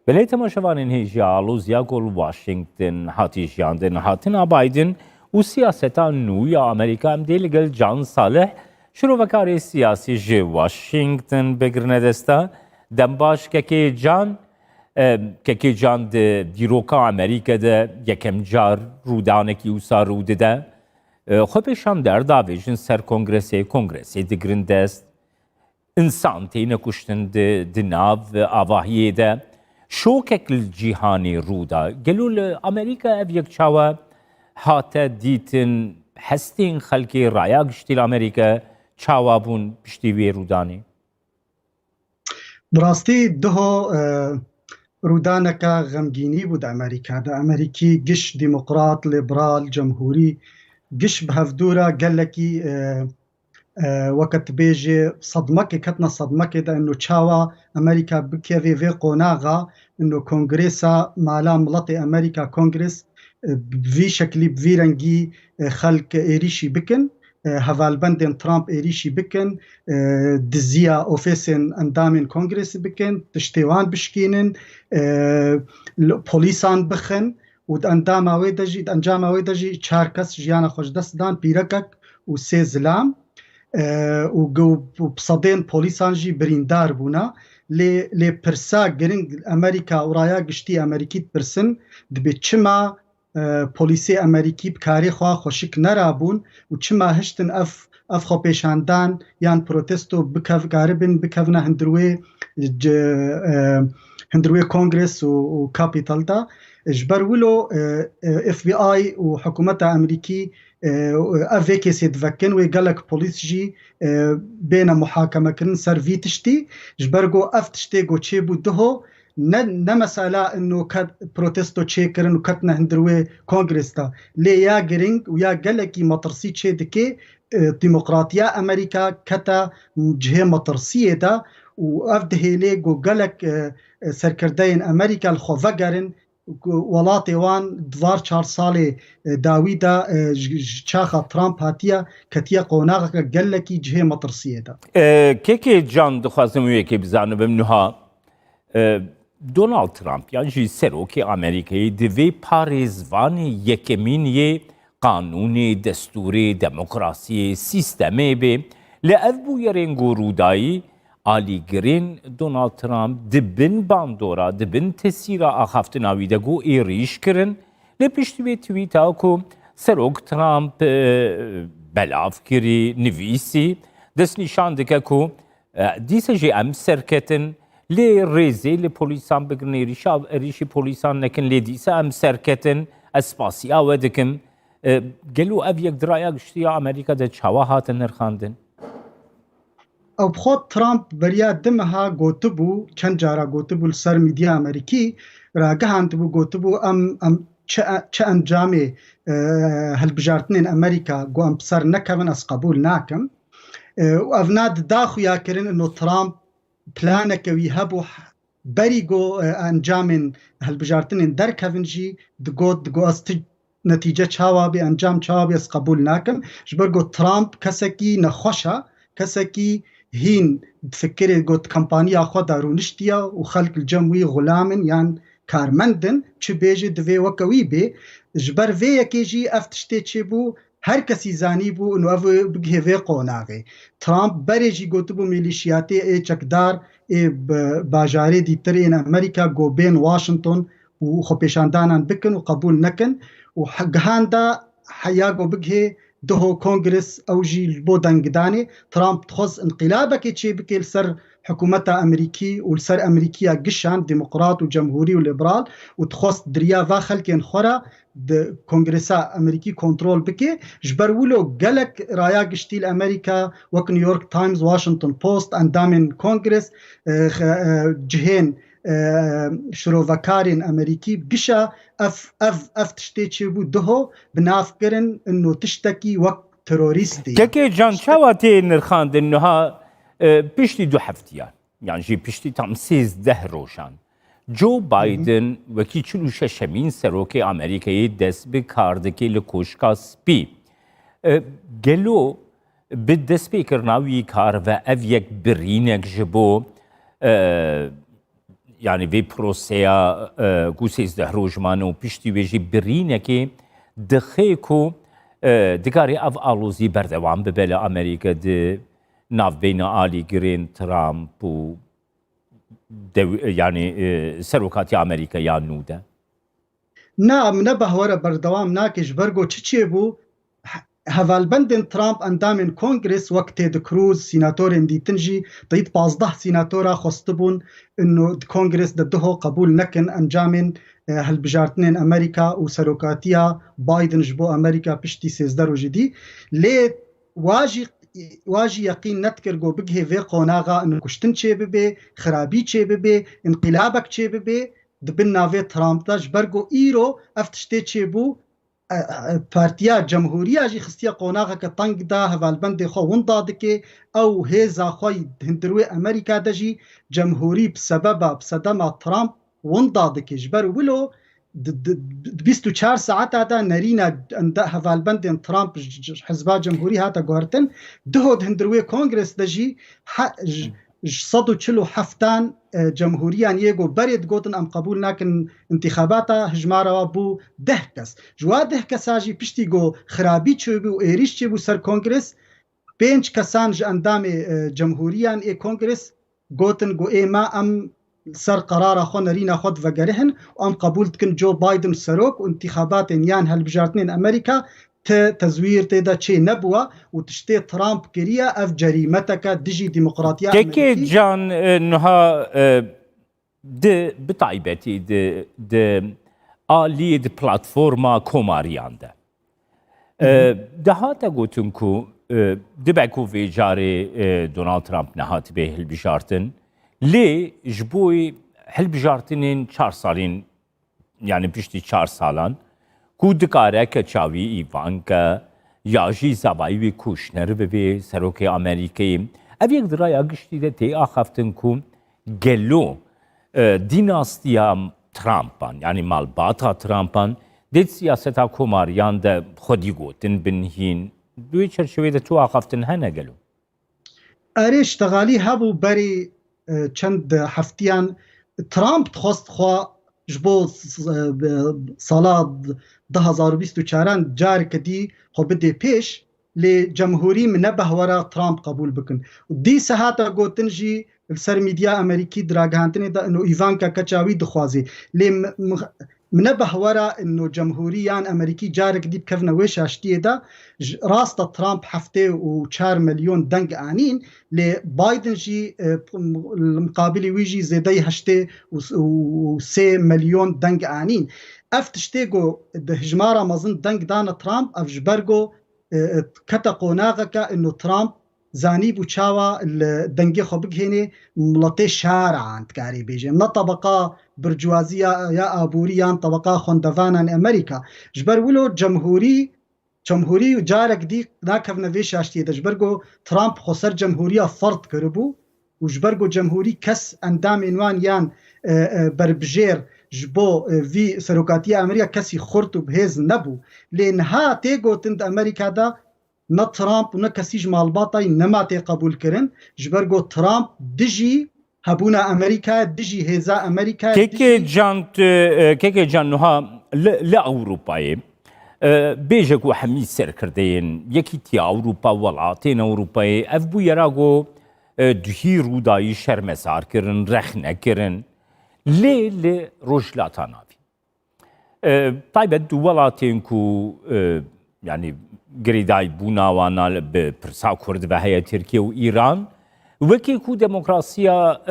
بەلای تەماشەوانین هێژی ئاڵۆزیا گۆڵ واشنگتن هاتیژیاندن هاتنە بایدن و سیاسەتا نوویە ئەمریکا ئەم دێ لەگەڵ جان ساڵح شرۆڤەکاری سیاسی ژێ واشنگتن بگرنە دەستا دەم باش کەکێ جان دیرۆکە ئەمریکەدە یەکەم جار ڕوودانێکی وسا ڕوو دەدە خۆ پێشان دەرداوێژن سەر کۆنگرێسێ دەگرن دەست ئینسان تێنە کوشتن di nav avahiyê de şokek li cîhanê rûda gelo li Amerîka ev yek çawa hate dîtin hestên xelkê raya giştî li Amerîka çawa bûn piştî wê rûdanê. Bi rastî diho rûdaneka xemgînî bû di Amerîka de. Amerîkî giş demokrat, liberal, cemhûrî giş bi hevdûra gelekî وقت بيجي صدمك كتنا صدمك ده انه تشاوا امريكا بكيفي في قوناغا انه كونغريسا مالا ملطي امريكا كونغرس في شكلي بفيرنجي خلق ايريشي بكن هفالبندن ترامب ايريشي بكن دزيا اوفيسن اندامين كونغرس بكن تشتيوان بشكينن بوليسان بخن ودانداما ويدجي تشاركس جيانا خوش دستدان بيركك وسيزلام و بصدين بوليسان جي بريندار بونا لي برسا گرنگ امريكا ورايا گشتي امريكي برسن دبي چما بوليسي امريكي بكاري خوا خوشك نرابون و چما هشتن اف خو پیشاندان يان پروتستو بكف غاربن بكفنا هندروي كونغرس و كابيتال دا جبر ولو اف بي اي وحكومة امريكي افيكي سيدفكن ويقالك بوليس جي بين محاكمة كن سر في تشتي جبرغو اف تشتي جو تشيبو دهو نمسالا انه كات بروتستو تشيكرن وكاتنا هندروي كونغرس تا لي يا جرينج ويا قالكي مطرسي تشي دكي ديمقراطية امريكا كتا جهة مطرسية دا وافده لي جو قالك سركردين امريكا الخوفقرن وڵاتی وان دوار 4 ساڵێ داویدا چاخە ترامپ هاتیە کەتیە قۆناغەکە گەلێکی جهێ مەترسیەدا کێکێ جان دخوازم وەیەکێ بزانە بم نوها دۆناڵد ترامپ یانژی سەرۆکی ئەمریکایی divê parêzvanê yekemîniyê qanûnê destûrê demokrasiyê sîstemê bê li ev bûyerên gorûdayî آلیگرین دونالد ترامپ دبن باندورا دبن تسیرا آخافtina wî de got êrîş kirin lê piştî vê twîta ku serok Trump belav kirî nivîsî destnîşan dike ku dîsa jî em serketin lê rêzê li polîsan bigirin êrîşî polîsan nekin lê dîsa em serketin ez spasiya we dikim gelo ev yek diraya giştiya Amerîka de çawa hatin nirxandin او بخود ترامپ بریا دمها گوتبو چند جارا گوتبو سر میدیا امریکی راگهاند بو گوتبو ام چه انجامی هلبجارتنین امریکا گو ام بسر نکون از قبول ناکم و افناد داخو یا کرن انو ترامپ پلانک وی هبو بری گو انجامین هلبجارتنین در کونجی دگو است نتیجه چاوابی انجام چاوابی از قبول ناکم جبرگو ترامپ کسکی نخوشا کسکی هین تفكري قلت كمبانيا خدا رونشتيا وخلق الجموي غلامن يان كارمندن چه بيجي دوي وكوي بي جبر في يكيجي افتشتي چبو هر کسی زانی بو انو او بگه وی قوناغي ترامپ بريجي قلت بو ميليشياتي اي چکدار اي باجاري ديتر ان امريكا گو بين واشنطن و خو پیشاندانان بکن و قبول نکن و حقهان دا حياقو بگه دهو كونغرس او جي بو دنگداني ترامب تخص انقلابك تشي بكي لسر حكومة امريكي ولسر امريكيا قشان ديمقراط وجمهوري وليبرال وتخص دريا فاخل كين خورا كونغرسا امريكي كنترول بكي جبر ولو قالك رايا قشتي الامريكا وك نيويورك تايمز واشنطن بوست اندامن كونغرس جهين شروفكارين امريكي بقشا اف تشتي بو دهو بنافكرن انه تشتكي وقت تروريستي كيكي جان شاواتي نرخاند انها بيشتي دو حفتيان يعني جي بيشتي تام 13 روشان جو بايدن وكي چلو ششمين سروكي امريكي دست بكاردكي لكوشكا سبي گلو بدست بكرناوي كار و اف يك برينك جبو yani vê proseya ku sêzdeh rojmane û piştî wê jî birînekê dixê ku dikarê ev alozî berdewam bibe li Amerîka di navbeyna alîgirên Trump û yani serokatiya Amerîkaya nû de. نا منە بەهوەرە بەردەوام ناکەش بەرگۆ چ چێ بوو هەڤالبەندên Trump ئەندامên کۆنگرس وەک تێد کروز سیناتۆرên دیتن jî دەیت 15 سیناتۆرا خۆستبوون کۆنگرس دەدهۆ قبول نەکن ئەنجامên هەلبژارتنên ئەمریکا û سەرۆکاتیە بایدن ji bo ئەمریکا piştî 13 rojê dî lê واژی یەقین نەتکرد گۆ بگهێ vê qonaxa kuştin çê bibe xirabî çê bibe inqîlabek çê bibe dibin navê Trump da ji ber got îro ev tiştê çêbû Partiya Cemhuriya jî xistiya qonaxeke teng da hevalbendê xwe winda dike ew hêza xwe hindirwê Amerîka de jî Cemhurî bi sebeba bi sedema Trump winda dike ji ber wilo 24 saeta da nerîna hevalbendên Trump hizba Cemhurî hate guhertin diho hindirwê kongres de jî 147 Cemhuriyan yê got berê digotin em qebûl nakin intîxabata hijmara bû 10 kes. Ji wa 10 kesa jî piştî got xirabî çêbû û êriş çêbû ser kongres 5 kesan ji endamê Cemhuriyan ê kongres gotin got êma em ser qerara xwe nerîna xwe divegerihin û em qebûl dikin Joe Biden serok û intîxabatên yan helbijartinên Amerîka tezwîr tê de çê nebûye û tiştê Trump kiriye ev cerîmeteke dijî demokratiya Kekê can niha di bi taybetî di aliyê di platforma komariyan de dihate gotin ku dibe ku vê carê Donald Trump nehatibe hilbijartin lê ji bo hilbijartinên 4 salên yani piştî 4 salan ku dikare ke çavî Ivanka ya jî zavayî wê Kushner bibe serokê Amerîkayê ev yek diraya giştî de tê axaftin ku gelo dînastiya Trumpan yani malbata Trumpan dê siyaseta komariyan de xwedî gotin binhîn duê çerçevê de tu axaftin hene gelo erê ştegalî hebû berê çend heftiyan Trump dixwast xwe ji bo sala 2024 careke dî xwe bidê pêş lê Cemhurî min nebehwera Trump qebûl bikin. Dî sehata gotin jî li ser mîdya Amerîkî diragihantinê de û Ivanka keça wî dixwazê lê min nebehwera Cemhurî yan Amerîkî carek dî bikevne wê şaştiyê de rasta Trump heftê û 4 milyon deng anîn lê Biden jî li muqabilê wî jî zêdeyî 8 û 3 milyon deng anîn. Ev tiştê got di hijmara mezin deng dana Trump ev ji ber got kete qonaxeke Trump zanî bû çawa li dengê xwe bigihêne miletê şaran dikarî bêje ne tebeqa bircwaziya ya aborî yan tebeqa xwendevanan Amerîka ji ber wilo Cemhurî carek dî nakevne vê şaştiyê de ji ber got Trump xwe ser Cemhuriya ferd kiribû û ji ber got Cemhurî kes endamên wan yan berbijêr ji bo vî serokatiya Amerîka kesî xurt û bihêz nebû lê niha tê gotin di Amerîka de ne Trump û ne kesî ji malbatayî nema tê qebûl kirin ji ber got Trump dijî hebûna Amerîka dijî hêza Amerîka kekê can niha li Ewropayê bêje ku hemî serkirdeyên yekîtiya Ewropa welatên Ewropayê ev bû yera got duhî rûdayî şermezar kirin rexnekirin lê li Rojhilata navî taybet du welatên ku yani girêdayî bûna wana bi pirsa Kurd ve heye Tirkiye û Îran wekî ku demokrasiya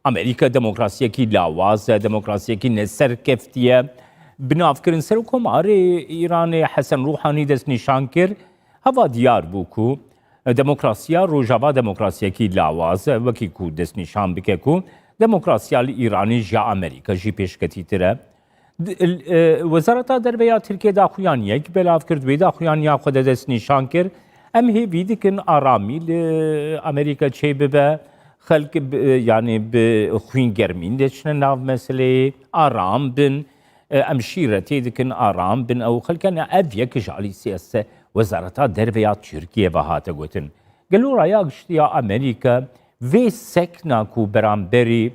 Amerîka demokrasiyekî lawaz e demokrasiyekî neserkeftiye bi navkirin serokkomarê Îranê Hesen Ruhanî destnîşan kir heva diyar bû ku demokrasiya rojava demokrasiyekî lawaz e wekî ku destnîşan bike ku demokrasiya li Îranî ji Amerîka jî pêşketîtir e Wezareta Derveya Tirkiye daxuyan yek belav kir wê daxuyaniya xwe de destnîşan kir em hêvî dikin aramî li Amerîka çê bibe xelk yani bi xwîngermîn de çine nav meseleyê aram bin em şîretê dikin aram bin ew xelkene ev yek ji alî siyasete Wezareta Derveya Tirkiye ve hate gotin gelo raya giştiya Amerîka vê sekna ku beramberî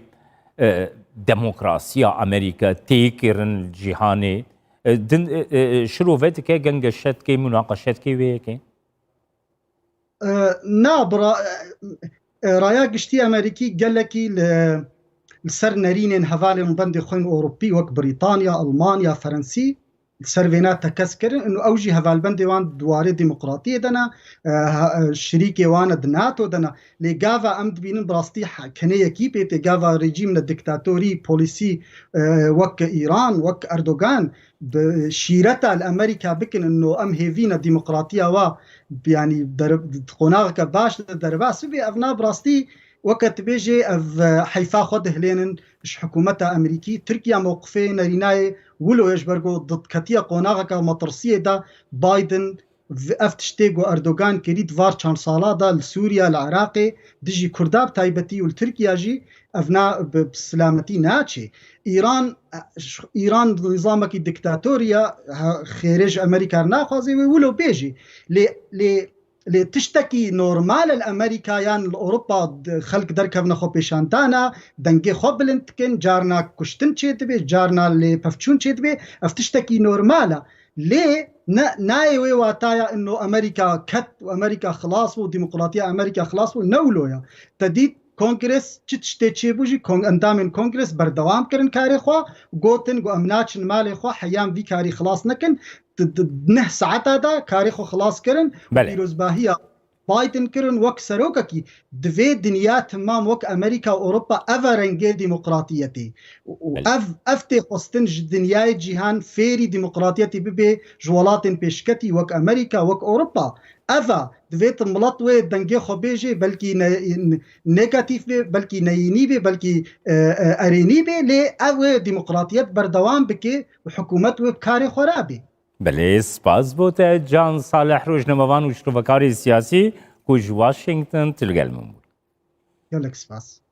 دموکراسیا امریکا تیکرن جهانی شروفت که گنگشت که مناقشت که وی که نا برا رايا قشتي امريكي قال لك السر نارين هفالي من بند خوين اوروبي وك بريطانيا المانيا فرنسي السرفينات تكسكر انه اوجي هفال بندي وان دواري ديمقراطيه دنا شريكي وان دناتو دنا لغافا امد بين براستي كنيه كيبي تغافا ريجيم الدكتاتوري بوليسي وك ايران وك اردوغان بشيرتا الامريكا بكن انه ام هيفينا ديمقراطيه و يعني قناغك باش درباس بي افنا براستي وقت بيجي اف حيفا خد هلينن مش حكومتها امريكي تركيا موقفين ريناي ولو يجبرقو ضد كتيا قناغك مطرسيه دا بايدن افتشتيغو اردوغان كريد فارشان صالادا لسوريا العراقي ديجي كرداب تايبتي والتركيا جي افنا بسلامتي ناتشي ايران نظامك الدكتاتوريا خارج امريكا ناخذ ولو بيجي لي تشتكي نورمال الامريكا يعني اوروبا خلق دركب نخو بيشانتانا دنجي خوبلنتكن جارنا كشتن تشيتبي جارنا اللي بفتشون تشيتبي افتشتكي نورمالا ليه نايوي واتايا انه امريكا كت وامريكا خلاص وديمقراطيه امريكا خلاص ونولويا تديت كونغرس تشتي بوجي كون اندامن كونغرس بردوام كرن كاري خوا غوتن غو امناچن مالي خوا حيام في كاري خلاص نكن نه ساعتا دا كاري خو خلاص كرن فيروز باهيا بايدن كرن وك سروككي دوي دنيا تمام وك امريكا واوروبا افرنجي ديمقراطيتي افتي قستن دنيا جيهان فيري ديمقراطيتي ببي جوالاتن بيشكتي وك امريكا وك اوروبا افا دويت ملطوي دنجي خو بيجي بلكي نيجاتيف بي بلكي نيني بي بلكي اريني بي لي او ديمقراطيات بردوام بكي وحكومت وبكاري خرابي بله سپاس بوده جان صالح روزنامه‌وان و شروفکار سیاسی کوج واشنگتن تلگل ممون يلك سپاس